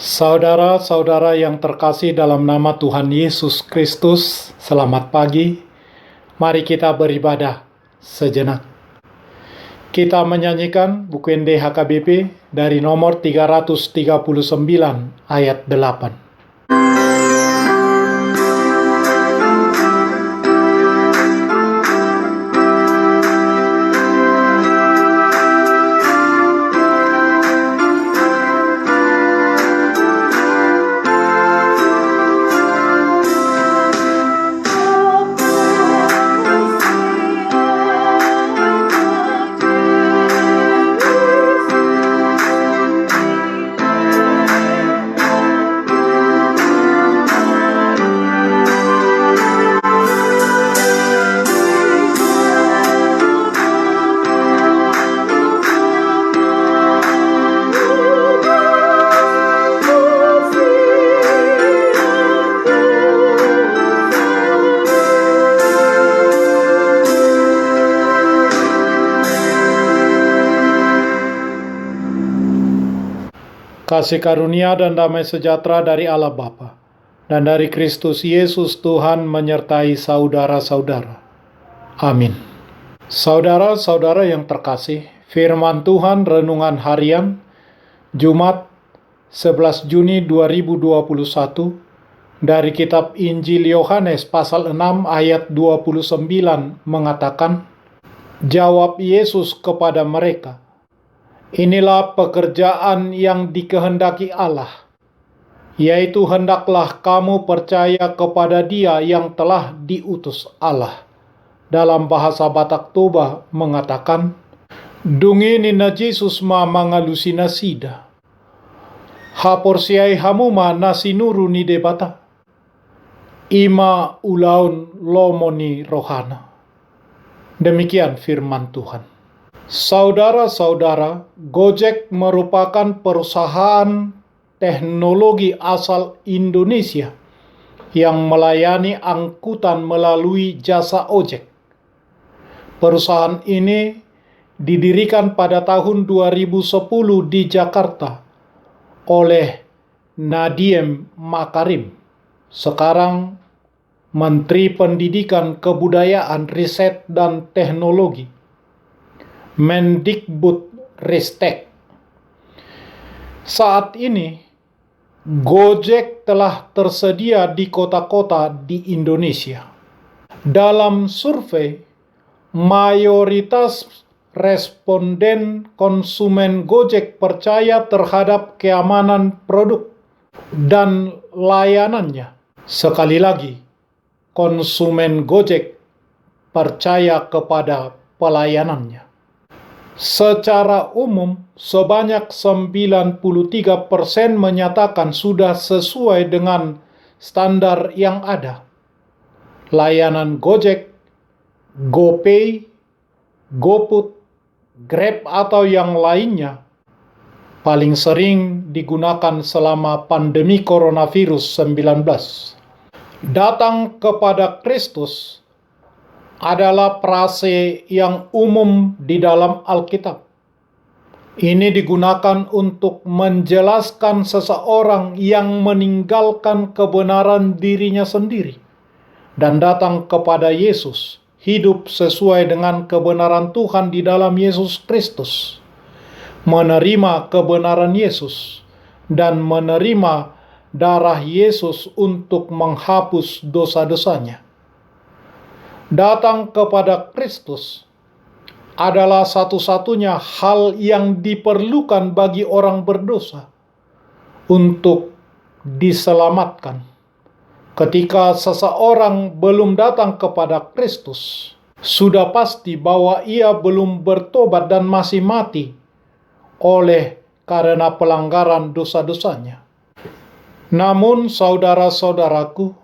Saudara-saudara yang terkasih dalam nama Tuhan Yesus Kristus, selamat pagi. Mari kita beribadah sejenak. Kita menyanyikan buku NDHKBP dari nomor 339 ayat 8. Kasih karunia dan damai sejahtera dari Allah Bapa dan dari Kristus Yesus Tuhan menyertai saudara-saudara. Amin. Saudara-saudara yang terkasih, firman Tuhan renungan harian Jumat 11 Juni 2021 dari kitab Injil Yohanes pasal 6 ayat 29 mengatakan, jawab Yesus kepada mereka, inilah pekerjaan yang dikehendaki Allah, yaitu hendaklah kamu percaya kepada Dia yang telah diutus Allah. Dalam bahasa Batak Toba mengatakan, dungi nina Jesus ma mangalusinasida, haporsiai hamuma nasinuru ni debata, ima ulaun lomoni rohana. Demikian firman Tuhan. Saudara-saudara, Gojek merupakan perusahaan teknologi asal Indonesia yang melayani angkutan melalui jasa ojek. Perusahaan ini didirikan pada tahun 2010 di Jakarta oleh Nadiem Makarim, sekarang Menteri Pendidikan, Kebudayaan, Riset, dan Teknologi, Mendikbudristek. Saat ini, Gojek telah tersedia di kota-kota di Indonesia. Dalam survei, mayoritas responden konsumen Gojek percaya terhadap keamanan produk dan layanannya. Sekali lagi, konsumen Gojek percaya kepada pelayanannya. Secara umum, sebanyak 93% menyatakan sudah sesuai dengan standar yang ada. Layanan Gojek, GoPay, GoFood, Grab atau yang lainnya paling sering digunakan selama pandemi coronavirus 19. Datang kepada Kristus adalah frase yang umum di dalam Alkitab. Ini digunakan untuk menjelaskan seseorang yang meninggalkan kebenaran dirinya sendiri dan datang kepada Yesus, hidup sesuai dengan kebenaran Tuhan di dalam Yesus Kristus, menerima kebenaran Yesus, dan menerima darah Yesus untuk menghapus dosa-dosanya. Datang kepada Kristus adalah satu-satunya hal yang diperlukan bagi orang berdosa untuk diselamatkan. Ketika seseorang belum datang kepada Kristus, sudah pasti bahwa ia belum bertobat dan masih mati oleh karena pelanggaran dosa-dosanya. Namun saudara-saudaraku,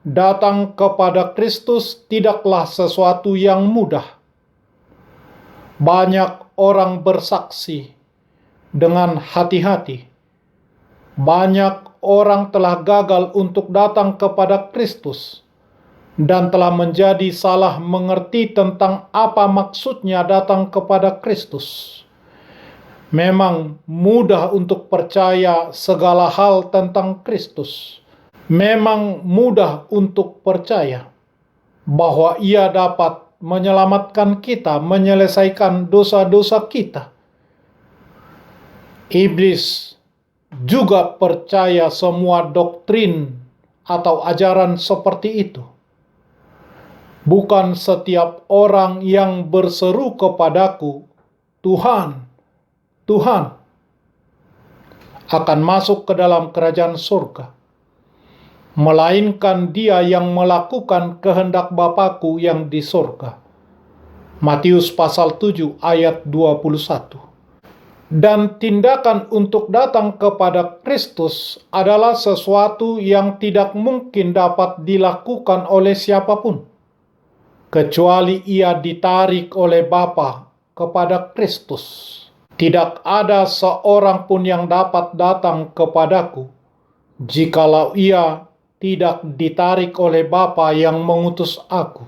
datang kepada Kristus tidaklah sesuatu yang mudah. Banyak orang bersaksi dengan hati-hati. Banyak orang telah gagal untuk datang kepada Kristus dan telah menjadi salah mengerti tentang apa maksudnya datang kepada Kristus. Memang mudah untuk percaya segala hal tentang Kristus. Memang mudah untuk percaya bahwa Ia dapat menyelamatkan kita, menyelesaikan dosa-dosa kita. Iblis juga percaya semua doktrin atau ajaran seperti itu. Bukan setiap orang yang berseru kepadaku, Tuhan, Tuhan, akan masuk ke dalam kerajaan surga, melainkan dia yang melakukan kehendak Bapa-Ku yang di surga. Matius pasal 7 ayat 21. Dan tindakan untuk datang kepada Kristus adalah sesuatu yang tidak mungkin dapat dilakukan oleh siapapun, kecuali ia ditarik oleh Bapa kepada Kristus. Tidak ada seorang pun yang dapat datang kepadaku, jikalau ia tidak ditarik oleh Bapa yang mengutus aku.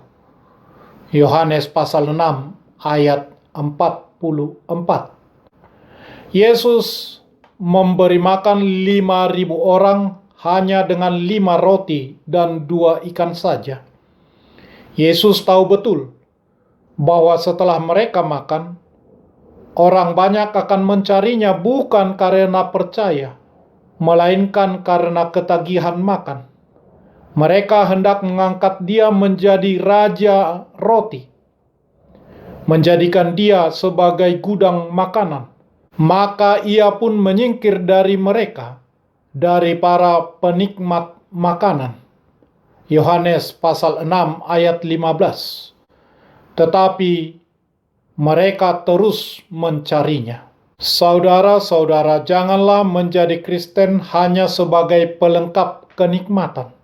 Yohanes pasal 6 ayat 44. Yesus memberi makan 5.000 orang hanya dengan 5 roti dan 2 ikan saja. Yesus tahu betul bahwa setelah mereka makan, orang banyak akan mencarinya bukan karena percaya, melainkan karena ketagihan makan. Mereka hendak mengangkat dia menjadi raja roti, menjadikan dia sebagai gudang makanan. Maka ia pun menyingkir dari mereka, dari para penikmat makanan. Yohanes pasal 6 ayat 15. Tetapi mereka terus mencarinya. Saudara-saudara, janganlah menjadi Kristen hanya sebagai pelengkap kenikmatan.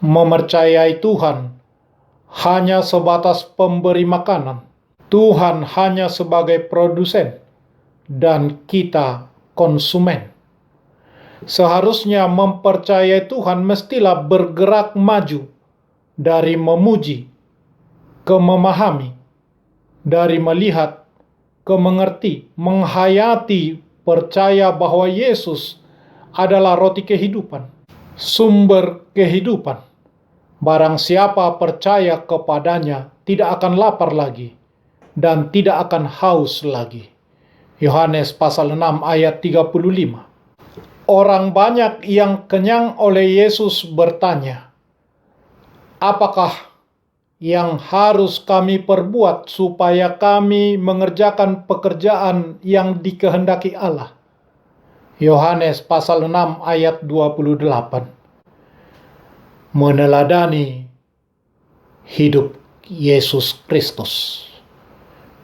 Mempercayai Tuhan hanya sebatas pemberi makanan. Tuhan hanya sebagai produsen dan kita konsumen. Seharusnya mempercayai Tuhan mestilah bergerak maju dari memuji ke memahami, dari melihat ke mengerti, menghayati, percaya bahwa Yesus adalah roti kehidupan, sumber kehidupan. Barang siapa percaya kepadanya tidak akan lapar lagi dan tidak akan haus lagi. Yohanes pasal 6 ayat 35. Orang banyak yang kenyang oleh Yesus bertanya, apakah yang harus kami perbuat supaya kami mengerjakan pekerjaan yang dikehendaki Allah? Yohanes pasal 6 ayat 28. Meneladani hidup Yesus Kristus.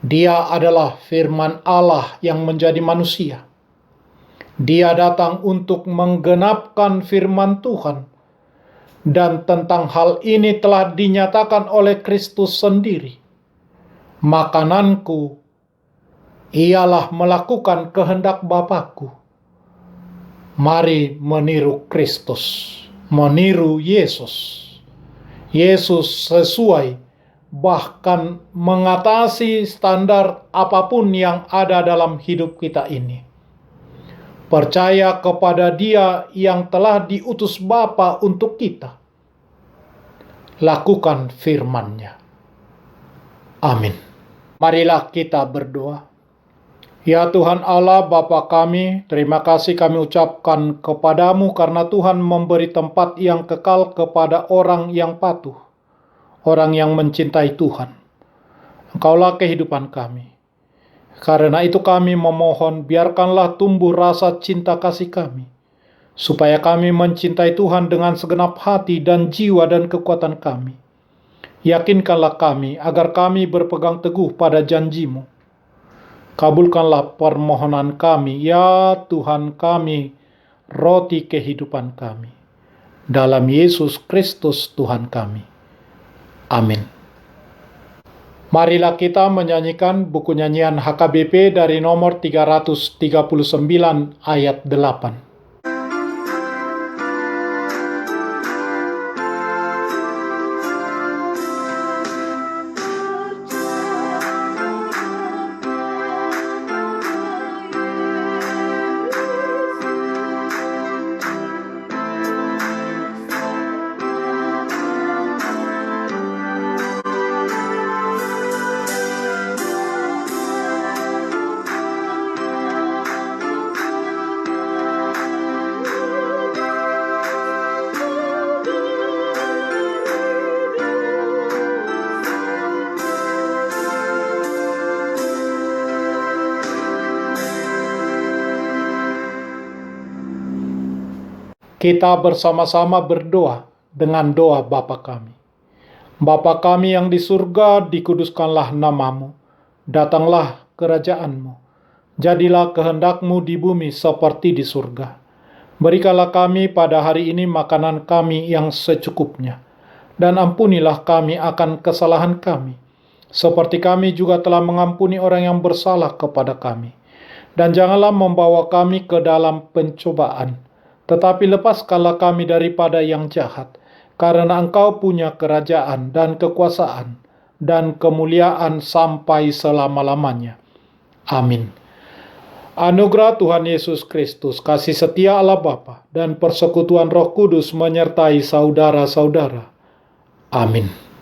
Dia adalah firman Allah yang menjadi manusia. Dia datang untuk menggenapkan firman Tuhan. Dan tentang hal ini telah dinyatakan oleh Kristus sendiri. Makananku ialah melakukan kehendak Bapa-Ku. Mari meniru Kristus, meniru Yesus. Yesus sesuai, bahkan mengatasi standar apapun yang ada dalam hidup kita ini. Percaya kepada Dia yang telah diutus Bapa untuk kita. Lakukan firman-Nya. Amin. Marilah kita berdoa. Ya Tuhan Allah Bapa kami, terima kasih kami ucapkan kepadamu karena Tuhan memberi tempat yang kekal kepada orang yang patuh. Orang yang mencintai Tuhan. Engkaulah kehidupan kami. Karena itu kami memohon, biarkanlah tumbuh rasa cinta kasih kami, supaya kami mencintai Tuhan dengan segenap hati dan jiwa dan kekuatan kami. Yakinkanlah kami, agar kami berpegang teguh pada janji-Mu. Kabulkanlah permohonan kami, ya Tuhan kami, roti kehidupan kami. Dalam Yesus Kristus Tuhan kami. Amin. Marilah kita menyanyikan buku nyanyian HKBP dari nomor 339 ayat 8. Kita bersama-sama berdoa dengan doa Bapa kami. Bapa kami yang di surga, dikuduskanlah namamu. Datanglah kerajaanmu. Jadilah kehendakmu di bumi seperti di surga. Berikanlah kami pada hari ini makanan kami yang secukupnya. Dan ampunilah kami akan kesalahan kami, seperti kami juga telah mengampuni orang yang bersalah kepada kami. Dan janganlah membawa kami ke dalam pencobaan, tetapi lepaskanlah kami daripada yang jahat, karena Engkau punya kerajaan dan kekuasaan dan kemuliaan sampai selama-lamanya. Amin. Anugerah Tuhan Yesus Kristus, kasih setia Allah Bapa, dan persekutuan Roh Kudus menyertai saudara-saudara. Amin.